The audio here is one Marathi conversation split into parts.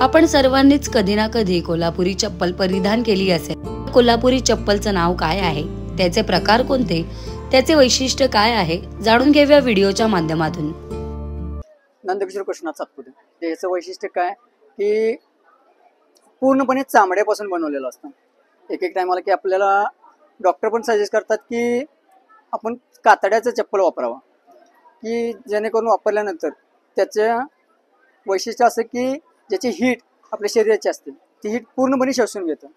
आपण सर्वांनीच कधी ना कधी कोल्हापुरी चप्पल परिधान केली असेल। कोल्हापुरी चप्पलचं नाव काय आहे, त्याचे प्रकार कोणते, त्याचे वैशिष्ट्य काय आहे, जाणून घेऊया व्हिडिओच्या माध्यमातून। नंदकिशोर कृष्णात सातपुते याचं वैशिष्ट्य काय की पूर्णपणे चामड्यापासून बनवलेलं असतं। एक टायमाला की आपल्याला डॉक्टर पण सजेस्ट करतात की आपण कातड्याचं चप्पल वापरावं, की जेणेकरून वापरल्यानंतर त्याचं वैशिष्ट्य असं की ज्याची हीट आपल्या शरीराची असते ती हीट पूर्णपणे शोषून घेतं।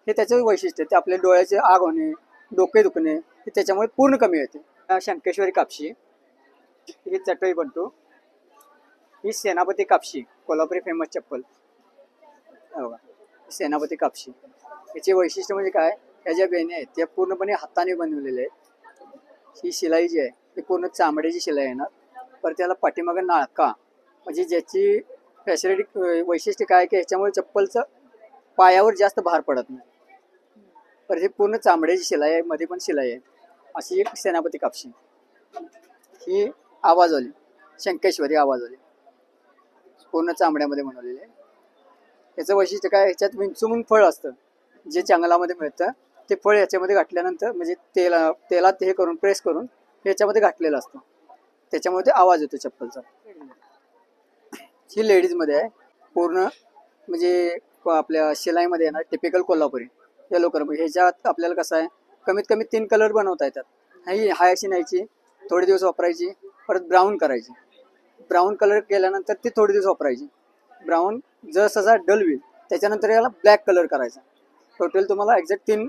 हे त्याचं वैशिष्ट्य, ते आपल्या डोळ्याचे आग होणे, डोके दुखणे हे त्याच्यामुळे पूर्ण कमी होते। शंकेश्वरी कापशी ही चटई बनतो। ही सेनापती कापशी कोल्हापुरी फेमस चप्पल बघा, सेनापती कापशी। याचे वैशिष्ट्य म्हणजे काय, या ज्या वेण्या आहेत त्या पूर्णपणे हाताने बनवलेल्या आहेत। ही शिलाई जी आहे ती पूर्ण चामड्याची शिलाई येणार। पर त्याला पाठीमागे नाळका, म्हणजे ज्याची फॅसिलिटी वैशिष्ट्य काय की ह्याच्यामुळे चप्पलचं पायावर जास्त भार पडत नाही। पर हे पूर्ण चामड्याची शिलाई आहे, मध्ये पण शिलाई आहे। अशी एक सेनापती कापशी। ही आवाजवाली शंकेश्वरी आवाजवाली पूर्ण चामड्यामध्ये बनवलेली आहे। याचं वैशिष्ट्य काय, ह्याच्यात विंचू फळ असतं जे जंगलामध्ये मिळतं। ते फळ याच्यामध्ये घातल्यानंतर म्हणजे तेलात हे करून प्रेस करून याच्यामध्ये घातलेलं असतं, त्याच्यामुळे ते आवाज येतो चप्पलचा। ही लेडीज मध्ये आहे पूर्ण, म्हणजे आपल्या शिलाईमध्ये येणार टिपिकल कोल्हापुरी येलो कलर। ह्याच्यात आपल्याला कसं आहे कमीत कमी 3 कलर बनवता येतात। ही हाय अशी न्यायची, थोडे दिवस वापरायची, परत ब्राऊन करायची। ब्राऊन कलर केल्यानंतर ती थोडे दिवस वापरायची। ब्राऊन जसा डल होईल त्याच्यानंतर याला ब्लॅक कलर करायचा। टोटल तुम्हाला एक्झॅक्ट 3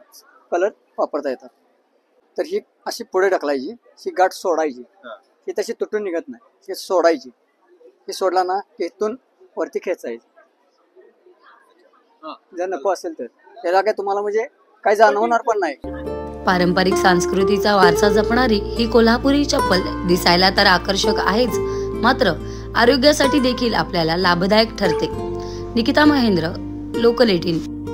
कलर वापरता येतात। तर ही अशी पुढे ढकलायची, ही गाठ सोडायची, ही तशी तुटून निघत नाही, ही सोडायची। ही सोडला ना इथून वरती खेचायची। जर नको असेल तर त्याला काय तुम्हाला म्हणजे काही जाणवणार पण नाही। पारंपरिक संस्कृतीचा वारसा जपणारी ही कोल्हापुरी चप्पल दिसायला तर आकर्षक आहेच, मात्र आरोग्यासाठी देखील आपल्याला लाभदायक ठरते। निकिता महेंद्र, लोकल 18।